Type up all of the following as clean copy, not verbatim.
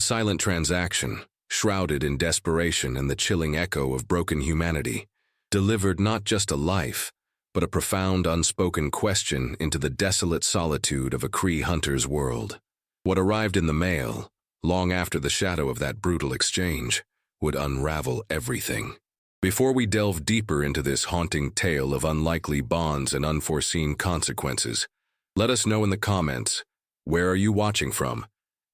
silent transaction, shrouded in desperation and the chilling echo of broken humanity, delivered not just a life, but a profound unspoken question into the desolate solitude of a Cree hunter's world. What arrived in the mail, long after the shadow of that brutal exchange, would unravel everything. Before we delve deeper into this haunting tale of unlikely bonds and unforeseen consequences, let us know in the comments, where are you watching from?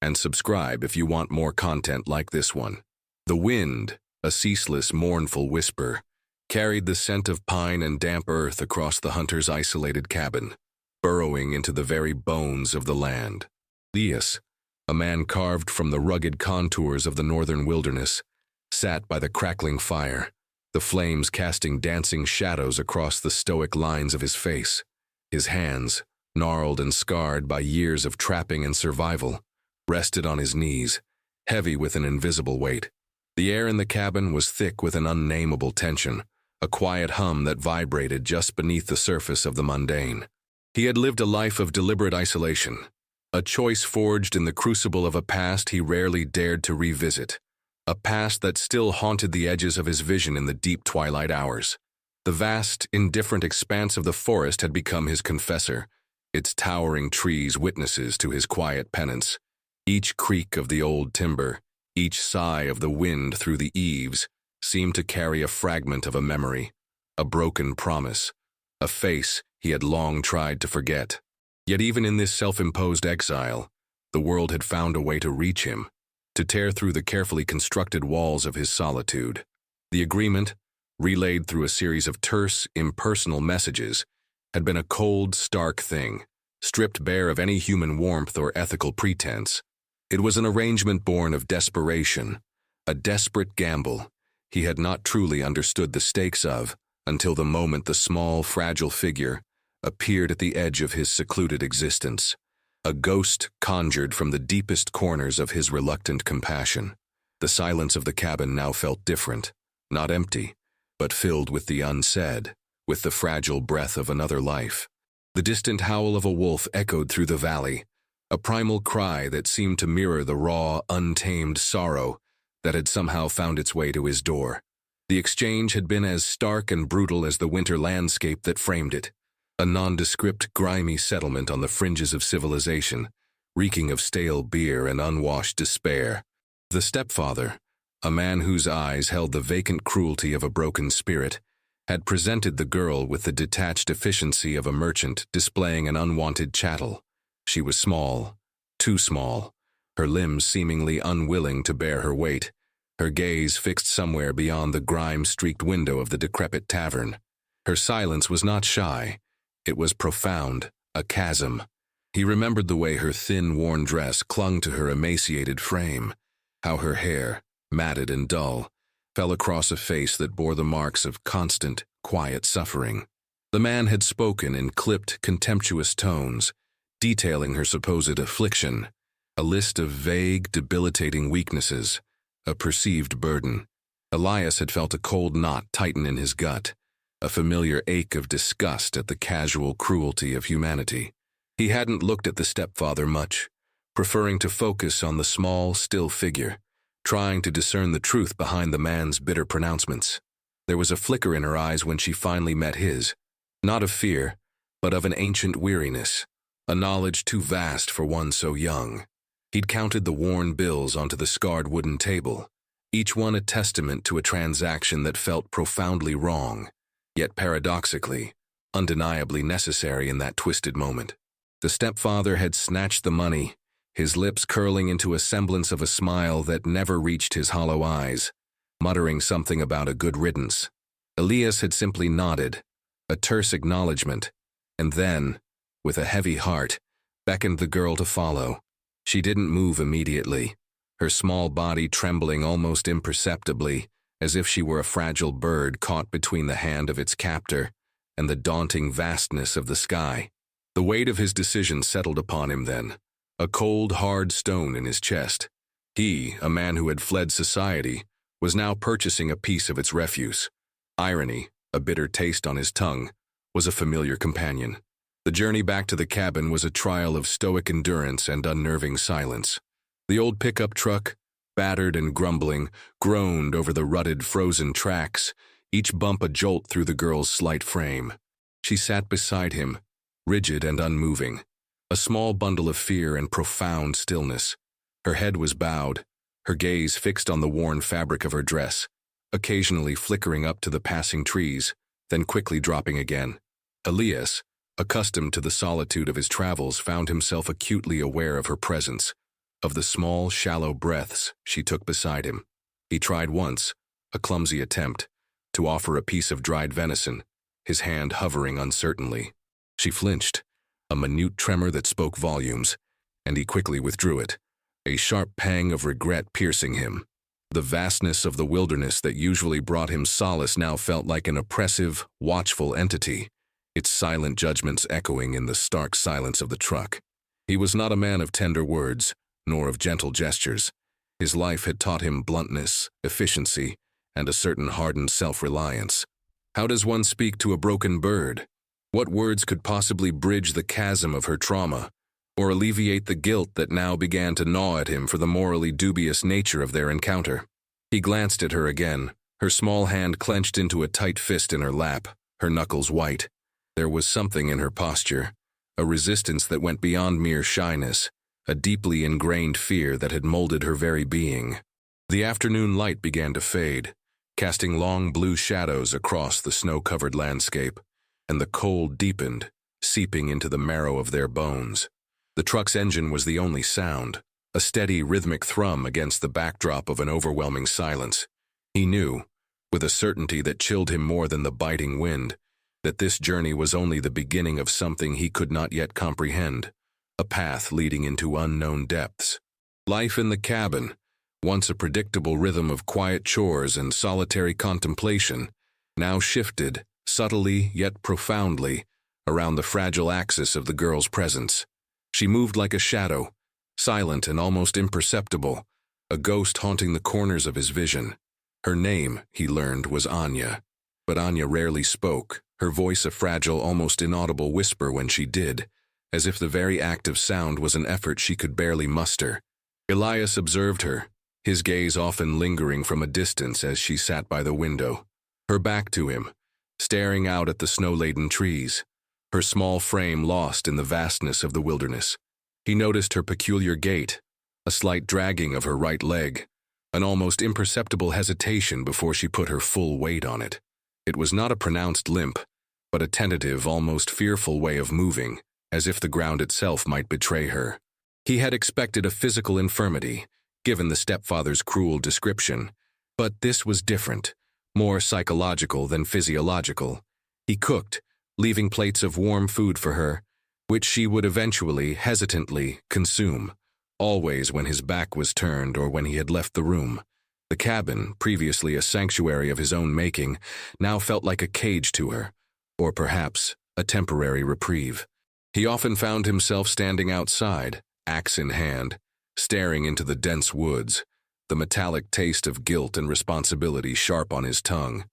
And subscribe if you want more content like this one. The wind, a ceaseless, mournful whisper, carried the scent of pine and damp earth across the hunter's isolated cabin, burrowing into the very bones of the land. Elias, a man carved from the rugged contours of the northern wilderness, sat by the crackling fire, the flames casting dancing shadows across the stoic lines of his face. His hands, gnarled and scarred by years of trapping and survival, rested on his knees, heavy with an invisible weight. The air in the cabin was thick with an unnameable tension, a quiet hum that vibrated just beneath the surface of the mundane. He had lived a life of deliberate isolation, a choice forged in the crucible of a past he rarely dared to revisit, a past that still haunted the edges of his vision in the deep twilight hours. The vast, indifferent expanse of the forest had become his confessor, its towering trees witnesses to his quiet penance. Each creak of the old timber, each sigh of the wind through the eaves, seemed to carry a fragment of a memory, a broken promise, a face he had long tried to forget. Yet even in this self-imposed exile, the world had found a way to reach him, to tear through the carefully constructed walls of his solitude. The agreement, relayed through a series of terse, impersonal messages, had been a cold, stark thing, stripped bare of any human warmth or ethical pretense. It was an arrangement born of desperation, a desperate gamble he had not truly understood the stakes of until the moment the small, fragile figure appeared at the edge of his secluded existence, a ghost conjured from the deepest corners of his reluctant compassion. The silence of the cabin now felt different, not empty, but filled with the unsaid, with the fragile breath of another life. The distant howl of a wolf echoed through the valley, a primal cry that seemed to mirror the raw, untamed sorrow that had somehow found its way to his door. The exchange had been as stark and brutal as the winter landscape that framed it, a nondescript, grimy settlement on the fringes of civilization, reeking of stale beer and unwashed despair. The stepfather, a man whose eyes held the vacant cruelty of a broken spirit, had presented the girl with the detached efficiency of a merchant displaying an unwanted chattel. She was small, too small, her limbs seemingly unwilling to bear her weight, her gaze fixed somewhere beyond the grime-streaked window of the decrepit tavern. Her silence was not shy. It was profound, a chasm. He remembered the way her thin, worn dress clung to her emaciated frame, how her hair, matted and dull, fell across a face that bore the marks of constant, quiet suffering. The man had spoken in clipped, contemptuous tones, detailing her supposed affliction, a list of vague, debilitating weaknesses, a perceived burden. Elias had felt a cold knot tighten in his gut, a familiar ache of disgust at the casual cruelty of humanity. He hadn't looked at the stepfather much, preferring to focus on the small, still figure, trying to discern the truth behind the man's bitter pronouncements. There was a flicker in her eyes when she finally met his, not of fear, but of an ancient weariness, a knowledge too vast for one so young. He'd counted the worn bills onto the scarred wooden table, each one a testament to a transaction that felt profoundly wrong, yet paradoxically, undeniably necessary in that twisted moment. The stepfather had snatched the money, his lips curling into a semblance of a smile that never reached his hollow eyes, muttering something about a good riddance. Elias had simply nodded, a terse acknowledgement, and then, with a heavy heart, beckoned the girl to follow. She didn't move immediately, her small body trembling almost imperceptibly, as if she were a fragile bird caught between the hand of its captor and the daunting vastness of the sky. The weight of his decision settled upon him then, a cold, hard stone in his chest. He, a man who had fled society, was now purchasing a piece of its refuse. Irony, a bitter taste on his tongue, was a familiar companion. The journey back to the cabin was a trial of stoic endurance and unnerving silence. The old pickup truck, battered and grumbling, groaned over the rutted, frozen tracks, each bump a jolt through the girl's slight frame. She sat beside him, rigid and unmoving, a small bundle of fear and profound stillness. Her head was bowed, her gaze fixed on the worn fabric of her dress, occasionally flickering up to the passing trees, then quickly dropping again. Elias, accustomed to the solitude of his travels, found himself acutely aware of her presence, of the small, shallow breaths she took beside him. He tried once, a clumsy attempt, to offer a piece of dried venison, his hand hovering uncertainly. She flinched, a minute tremor that spoke volumes, and he quickly withdrew it, a sharp pang of regret piercing him. The vastness of the wilderness that usually brought him solace now felt like an oppressive, watchful entity, its silent judgments echoing in the stark silence of the truck. He was not a man of tender words, nor of gentle gestures. His life had taught him bluntness, efficiency, and a certain hardened self-reliance. How does one speak to a broken bird? What words could possibly bridge the chasm of her trauma, or alleviate the guilt that now began to gnaw at him for the morally dubious nature of their encounter? He glanced at her again, her small hand clenched into a tight fist in her lap, her knuckles white. There was something in her posture, a resistance that went beyond mere shyness, a deeply ingrained fear that had molded her very being. The afternoon light began to fade, casting long blue shadows across the snow-covered landscape, and the cold deepened, seeping into the marrow of their bones. The truck's engine was the only sound, a steady rhythmic thrum against the backdrop of an overwhelming silence. He knew, with a certainty that chilled him more than the biting wind, that this journey was only the beginning of something he could not yet comprehend, a path leading into unknown depths. Life in the cabin, once a predictable rhythm of quiet chores and solitary contemplation, now shifted, subtly yet profoundly, around the fragile axis of the girl's presence. She moved like a shadow, silent and almost imperceptible, a ghost haunting the corners of his vision. Her name, he learned, was Anya. But Anya rarely spoke, her voice a fragile, almost inaudible whisper when she did, as if the very act of sound was an effort she could barely muster. Elias observed her, his gaze often lingering from a distance as she sat by the window, her back to him, staring out at the snow-laden trees, her small frame lost in the vastness of the wilderness. He noticed her peculiar gait, a slight dragging of her right leg, an almost imperceptible hesitation before she put her full weight on it. It was not a pronounced limp, but a tentative, almost fearful way of moving, as if the ground itself might betray her. He had expected a physical infirmity, given the stepfather's cruel description, but this was different, more psychological than physiological. He cooked, leaving plates of warm food for her, which she would eventually, hesitantly, consume, always when his back was turned or when he had left the room. The cabin, previously a sanctuary of his own making, now felt like a cage to her, or perhaps a temporary reprieve. He often found himself standing outside, axe in hand, staring into the dense woods, the metallic taste of guilt and responsibility sharp on his tongue.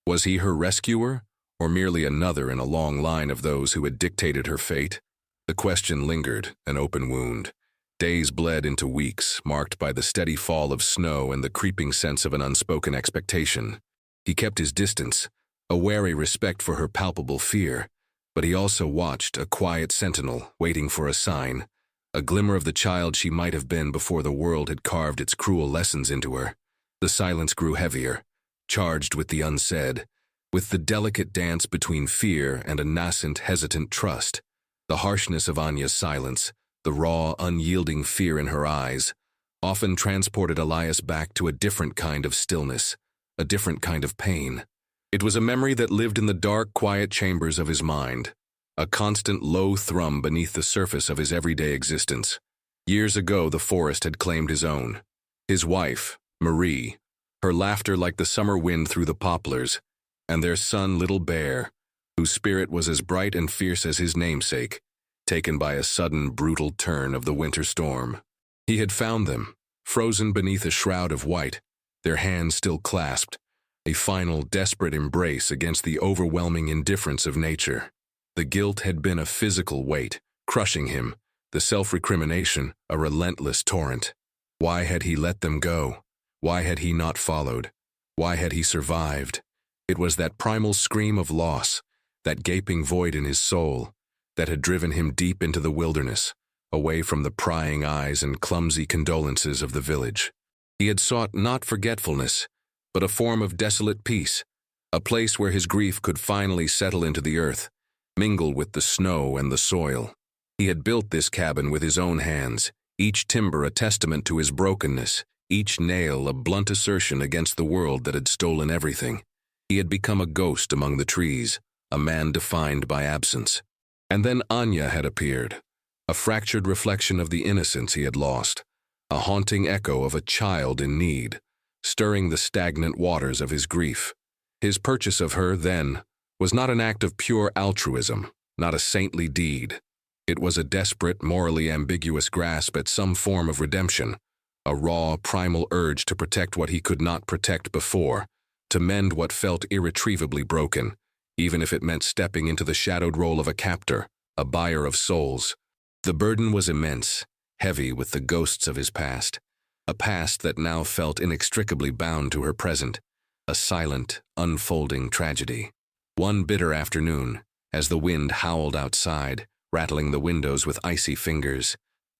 Was he her rescuer, or merely another in a long line of those who had dictated her fate? The question lingered, an open wound. Days bled into weeks, marked by the steady fall of snow and the creeping sense of an unspoken expectation. He kept his distance, a wary respect for her palpable fear, but he also watched, a quiet sentinel, waiting for a sign, a glimmer of the child she might have been before the world had carved its cruel lessons into her. The silence grew heavier, charged with the unsaid, with the delicate dance between fear and a nascent, hesitant trust. The harshness of Anya's silence, the raw, unyielding fear in her eyes, often transported Elias back to a different kind of stillness, a different kind of pain. It was a memory that lived in the dark, quiet chambers of his mind, a constant low thrum beneath the surface of his everyday existence. Years ago, the forest had claimed his own. His wife, Marie, her laughter like the summer wind through the poplars, and their son, Little Bear, whose spirit was as bright and fierce as his namesake, taken by a sudden, brutal turn of the winter storm. He had found them, frozen beneath a shroud of white, their hands still clasped, a final, desperate embrace against the overwhelming indifference of nature. The guilt had been a physical weight, crushing him, the self-recrimination a relentless torrent. Why had he let them go? Why had he not followed? Why had he survived? It was that primal scream of loss, that gaping void in his soul, that had driven him deep into the wilderness, away from the prying eyes and clumsy condolences of the village. He had sought not forgetfulness, but a form of desolate peace, a place where his grief could finally settle into the earth, mingle with the snow and the soil. He had built this cabin with his own hands, each timber a testament to his brokenness, each nail a blunt assertion against the world that had stolen everything. He had become a ghost among the trees, a man defined by absence. And then Anya had appeared, a fractured reflection of the innocence he had lost, a haunting echo of a child in need, stirring the stagnant waters of his grief. His purchase of her, then, was not an act of pure altruism, not a saintly deed. It was a desperate, morally ambiguous grasp at some form of redemption, a raw, primal urge to protect what he could not protect before, to mend what felt irretrievably broken, even if it meant stepping into the shadowed role of a captor, a buyer of souls. The burden was immense, heavy with the ghosts of his past, a past that now felt inextricably bound to her present, a silent, unfolding tragedy. One bitter afternoon, as the wind howled outside, rattling the windows with icy fingers,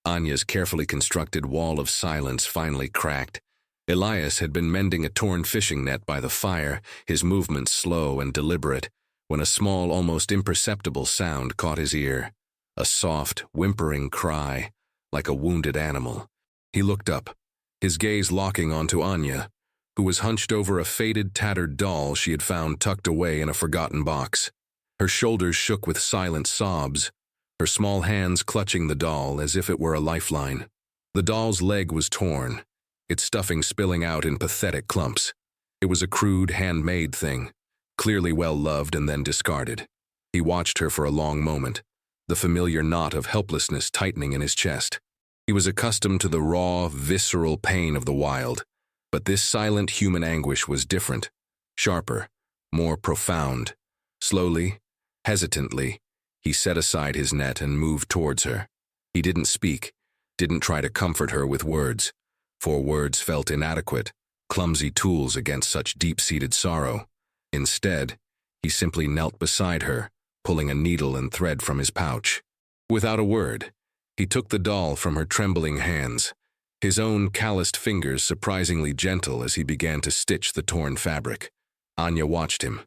Anya's carefully constructed wall of silence finally cracked. Elias had been mending a torn fishing net by the fire, his movements slow and deliberate, when a small, almost imperceptible sound caught his ear. A soft, whimpering cry, like a wounded animal. He looked up, his gaze locking onto Anya, who was hunched over a faded, tattered doll she had found tucked away in a forgotten box. Her shoulders shook with silent sobs, her small hands clutching the doll as if it were a lifeline. The doll's leg was torn, its stuffing spilling out in pathetic clumps. It was a crude, handmade thing, clearly well-loved and then discarded. He watched her for a long moment, the familiar knot of helplessness tightening in his chest. He was accustomed to the raw, visceral pain of the wild, but this silent human anguish was different, sharper, more profound. Slowly, hesitantly, he set aside his net and moved towards her. He didn't speak, didn't try to comfort her with words, for words felt inadequate, clumsy tools against such deep-seated sorrow. Instead, he simply knelt beside her, pulling a needle and thread from his pouch. Without a word, he took the doll from her trembling hands, his own calloused fingers surprisingly gentle as he began to stitch the torn fabric. Anya watched him,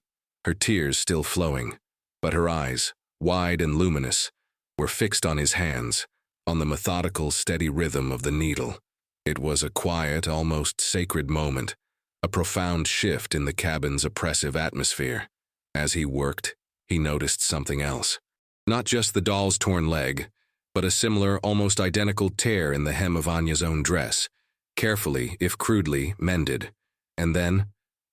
her tears still flowing, but her eyes, wide and luminous, were fixed on his hands, on the methodical, steady rhythm of the needle. It was a quiet, almost sacred moment, a profound shift in the cabin's oppressive atmosphere. As he worked, he noticed something else. Not just the doll's torn leg, but a similar, almost identical tear in the hem of Anya's own dress, carefully, if crudely, mended. And then,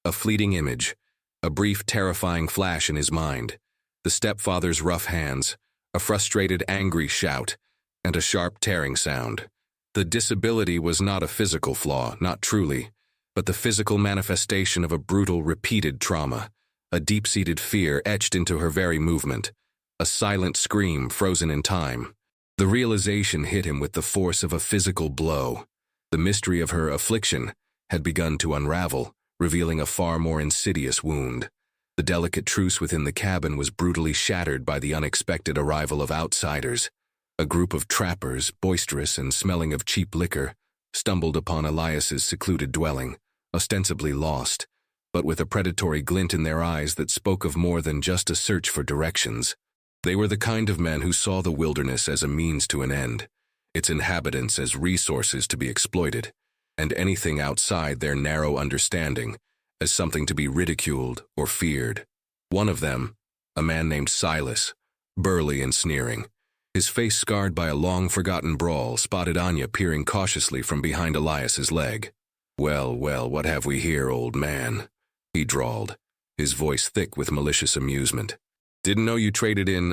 a fleeting image, a brief, terrifying flash in his mind. The stepfather's rough hands, a frustrated, angry shout, and a sharp tearing sound. The disability was not a physical flaw, not truly, but the physical manifestation of a brutal, repeated trauma, a deep-seated fear etched into her very movement, a silent scream frozen in time. The realization hit him with the force of a physical blow. The mystery of her affliction had begun to unravel, revealing a far more insidious wound. The delicate truce within the cabin was brutally shattered by the unexpected arrival of outsiders. A group of trappers, boisterous and smelling of cheap liquor, stumbled upon Elias's secluded dwelling, ostensibly lost, but with a predatory glint in their eyes that spoke of more than just a search for directions. They were the kind of men who saw the wilderness as a means to an end, its inhabitants as resources to be exploited, and anything outside their narrow understanding as something to be ridiculed or feared. One of them, a man named Silas, burly and sneering, his face scarred by a long-forgotten brawl, spotted Anya peering cautiously from behind Elias's leg. "Well, well, what have we here, old man?" he drawled, his voice thick with malicious amusement. "Didn't know you traded in,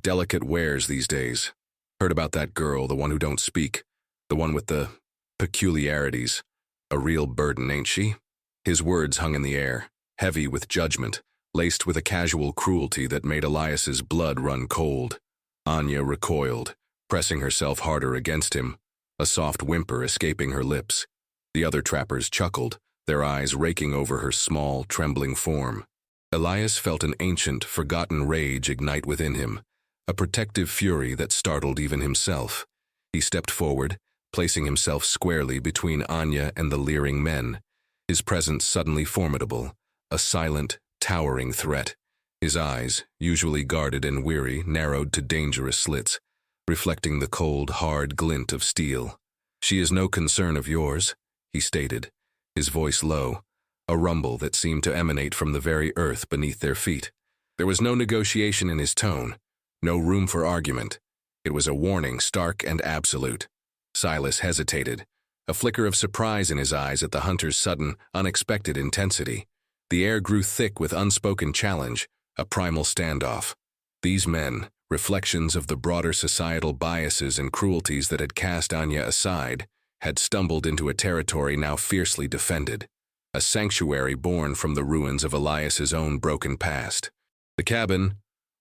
delicate wares these days. Heard about that girl, the one who don't speak, the one with the peculiarities. A real burden, ain't she?" His words hung in the air, heavy with judgment, laced with a casual cruelty that made Elias's blood run cold. Anya recoiled, pressing herself harder against him, a soft whimper escaping her lips. The other trappers chuckled, their eyes raking over her small, trembling form. Elias felt an ancient, forgotten rage ignite within him, a protective fury that startled even himself. He stepped forward, placing himself squarely between Anya and the leering men, his presence suddenly formidable, a silent, towering threat. His eyes, usually guarded and weary, narrowed to dangerous slits, reflecting the cold, hard glint of steel. "She is no concern of yours," he stated, his voice low, a rumble that seemed to emanate from the very earth beneath their feet. There was no negotiation in his tone, no room for argument. It was a warning stark and absolute. Silas hesitated, a flicker of surprise in his eyes at the hunter's sudden, unexpected intensity. The air grew thick with unspoken challenge, a primal standoff. These men, reflections of the broader societal biases and cruelties that had cast Anya aside, had stumbled into a territory now fiercely defended, a sanctuary born from the ruins of Elias's own broken past. The cabin,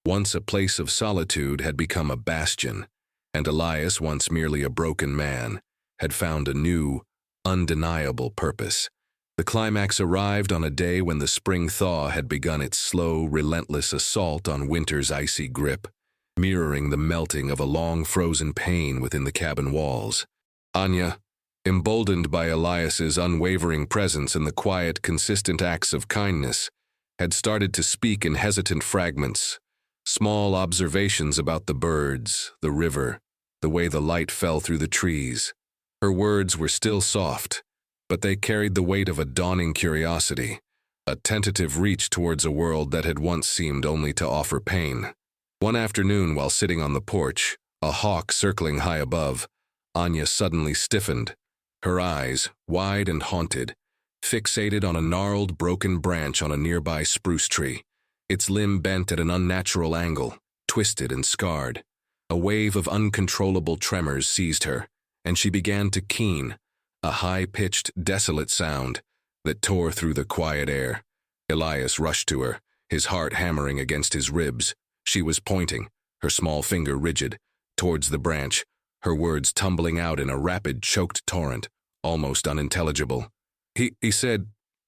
once a place of solitude, had become a bastion, and Elias, once merely a broken man, had found a new, undeniable purpose. The climax arrived on a day when the spring thaw had begun its slow, relentless assault on winter's icy grip, mirroring the melting of a long-frozen pain within the cabin walls. Anya, emboldened by Elias's unwavering presence and the quiet, consistent acts of kindness, had started to speak in hesitant fragments, small observations about the birds, the river, the way the light fell through the trees. Her words were still soft, but they carried the weight of a dawning curiosity, a tentative reach towards a world that had once seemed only to offer pain. One afternoon, while sitting on the porch, a hawk circling high above, Anya suddenly stiffened, her eyes, wide and haunted, fixated on a gnarled, broken branch on a nearby spruce tree, its limb bent at an unnatural angle, twisted and scarred. A wave of uncontrollable tremors seized her, and she began to keen, a high-pitched, desolate sound that tore through the quiet air. Elias rushed to her, his heart hammering against his ribs. She was pointing, her small finger rigid, towards the branch, her words tumbling out in a rapid, choked torrent, almost unintelligible. He said,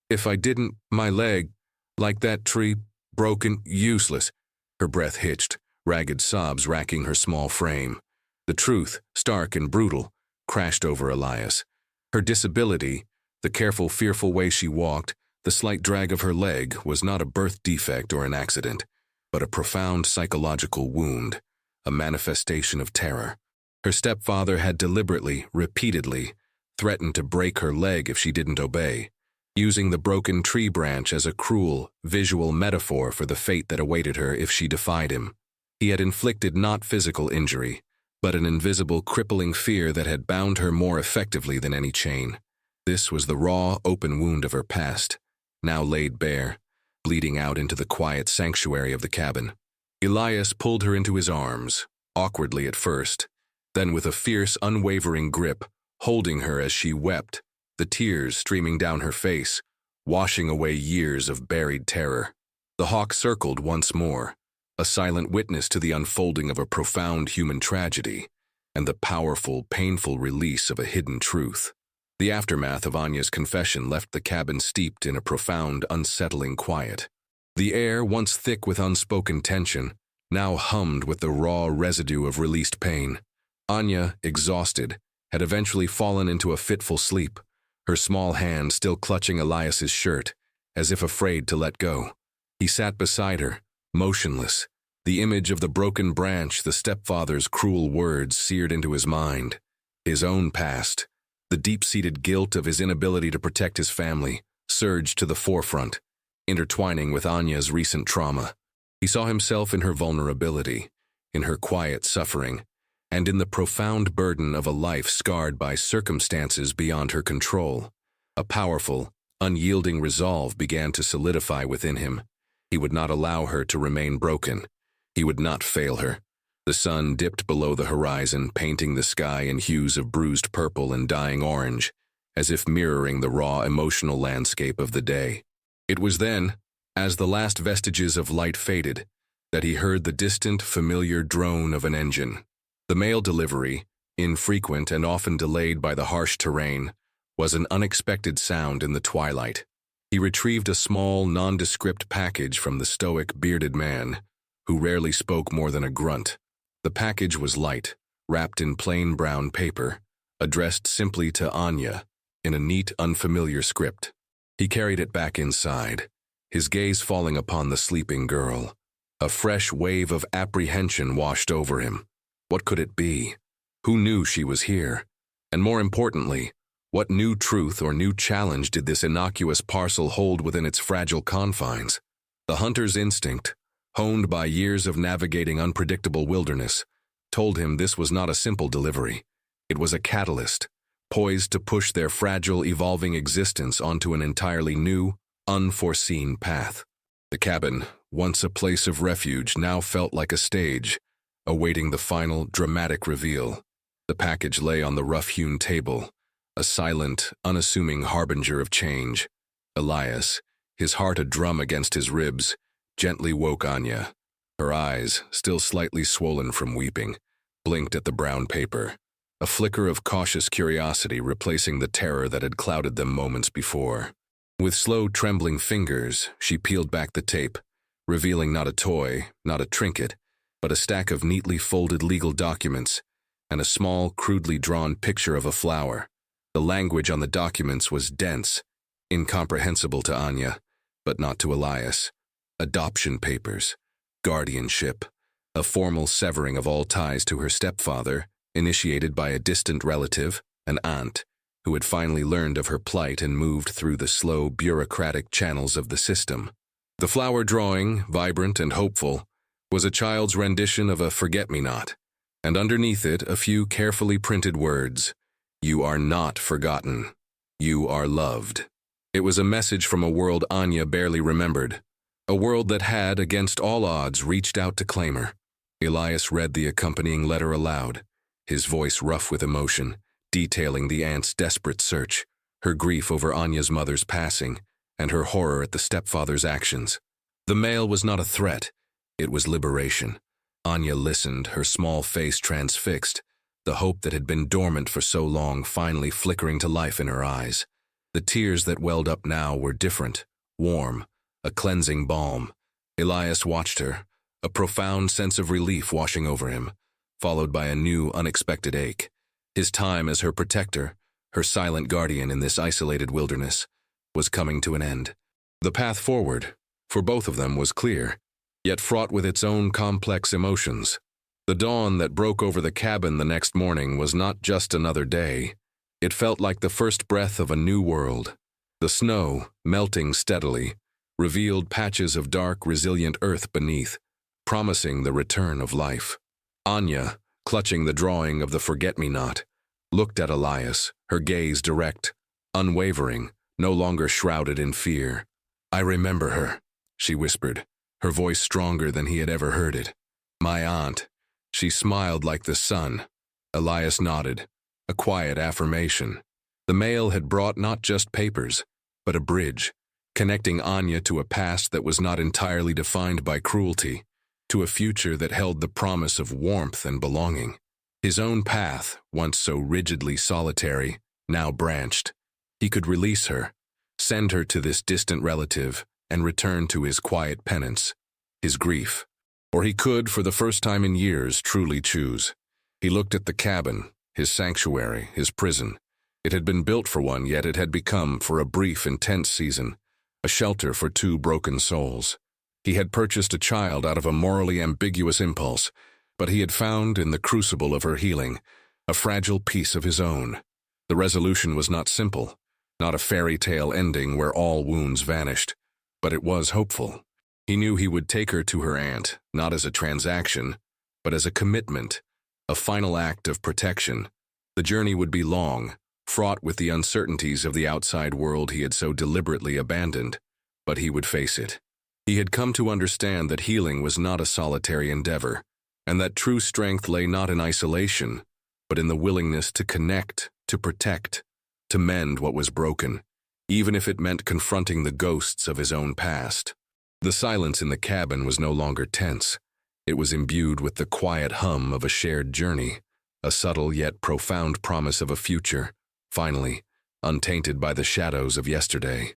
"If I didn't, my leg, like that tree, broken, useless." Her breath hitched, ragged sobs racking her small frame. The truth, stark and brutal, crashed over Elias. Her disability, the careful, fearful way she walked, the slight drag of her leg, was not a birth defect or an accident, but a profound psychological wound, a manifestation of terror. Her stepfather had deliberately, repeatedly, threatened to break her leg if she didn't obey, using the broken tree branch as a cruel, visual metaphor for the fate that awaited her if she defied him. He had inflicted not physical injury, but an invisible, crippling fear that had bound her more effectively than any chain. This was the raw, open wound of her past, now laid bare, bleeding out into the quiet sanctuary of the cabin. Elias pulled her into his arms, awkwardly at first, then with a fierce, unwavering grip, holding her as she wept, the tears streaming down her face, washing away years of buried terror. The hawk circled once more, a silent witness to the unfolding of a profound human tragedy and the powerful, painful release of a hidden truth. The aftermath of Anya's confession left the cabin steeped in a profound, unsettling quiet. The air, once thick with unspoken tension, now hummed with the raw residue of released pain. Anya, exhausted, had eventually fallen into a fitful sleep, her small hand still clutching Elias's shirt, as if afraid to let go. He sat beside her, motionless, the image of the broken branch, the stepfather's cruel words seared into his mind. His own past, the deep-seated guilt of his inability to protect his family, surged to the forefront, intertwining with Anya's recent trauma. He saw himself in her vulnerability, in her quiet suffering, and in the profound burden of a life scarred by circumstances beyond her control. A powerful, unyielding resolve began to solidify within him. He would not allow her to remain broken. He would not fail her. The sun dipped below the horizon, painting the sky in hues of bruised purple and dying orange, as if mirroring the raw emotional landscape of the day. It was then, as the last vestiges of light faded, that he heard the distant, familiar drone of an engine. The mail delivery, infrequent and often delayed by the harsh terrain, was an unexpected sound in the twilight. He retrieved a small, nondescript package from the stoic, bearded man, who rarely spoke more than a grunt. The package was light, wrapped in plain brown paper, addressed simply to Anya, in a neat, unfamiliar script. He carried it back inside, his gaze falling upon the sleeping girl. A fresh wave of apprehension washed over him. What could it be? Who knew she was here? And more importantly, what new truth or new challenge did this innocuous parcel hold within its fragile confines? The hunter's instinct, honed by years of navigating unpredictable wilderness, told him this was not a simple delivery. It was a catalyst, poised to push their fragile, evolving existence onto an entirely new, unforeseen path. The cabin, once a place of refuge, now felt like a stage, awaiting the final, dramatic reveal. The package lay on the rough-hewn table, a silent, unassuming harbinger of change. Elias, his heart a drum against his ribs, gently woke Anya. Her eyes, still slightly swollen from weeping, blinked at the brown paper, a flicker of cautious curiosity replacing the terror that had clouded them moments before. With slow, trembling fingers, she peeled back the tape, revealing not a toy, not a trinket, but a stack of neatly folded legal documents and a small, crudely drawn picture of a flower. The language on the documents was dense, incomprehensible to Anya, but not to Elias. Adoption papers, guardianship, a formal severing of all ties to her stepfather, initiated by a distant relative, an aunt, who had finally learned of her plight and moved through the slow, bureaucratic channels of the system. The flower drawing, vibrant and hopeful, was a child's rendition of a forget-me-not, and underneath it a few carefully printed words: "You are not forgotten. You are loved." It was a message from a world Anya barely remembered, a world that had, against all odds, reached out to claim her. Elias read the accompanying letter aloud, his voice rough with emotion, detailing the aunt's desperate search, her grief over Anya's mother's passing, and her horror at the stepfather's actions. The mail was not a threat, it was liberation. Anya listened, her small face transfixed, the hope that had been dormant for so long finally flickering to life in her eyes. The tears that welled up now were different, warm, a cleansing balm. Elias watched her, a profound sense of relief washing over him, followed by a new, unexpected ache. His time as her protector, her silent guardian in this isolated wilderness, was coming to an end. The path forward, for both of them, was clear, yet fraught with its own complex emotions. The dawn that broke over the cabin the next morning was not just another day. It felt like the first breath of a new world. The snow, melting steadily, revealed patches of dark, resilient earth beneath, promising the return of life. Anya, clutching the drawing of the forget-me-not, looked at Elias, her gaze direct, unwavering, no longer shrouded in fear. "I remember her," she whispered, her voice stronger than he had ever heard it. "My aunt." She smiled like the sun. Elias nodded, a quiet affirmation. The mail had brought not just papers, but a bridge, connecting Anya to a past that was not entirely defined by cruelty, to a future that held the promise of warmth and belonging. His own path, once so rigidly solitary, now branched. He could release her, send her to this distant relative, and return to his quiet penance, his grief. Or he could, for the first time in years, truly choose. He looked at the cabin, his sanctuary, his prison. It had been built for one, yet it had become, for a brief, intense season, a shelter for two broken souls. He had purchased a child out of a morally ambiguous impulse, but he had found, in the crucible of her healing, a fragile piece of his own. The resolution was not simple, not a fairy tale ending where all wounds vanished, but it was hopeful. He knew he would take her to her aunt, not as a transaction, but as a commitment, a final act of protection. The journey would be long, fraught with the uncertainties of the outside world he had so deliberately abandoned, but he would face it. He had come to understand that healing was not a solitary endeavor, and that true strength lay not in isolation, but in the willingness to connect, to protect, to mend what was broken, even if it meant confronting the ghosts of his own past. The silence in the cabin was no longer tense. It was imbued with the quiet hum of a shared journey, a subtle yet profound promise of a future. Finally, untainted by the shadows of yesterday.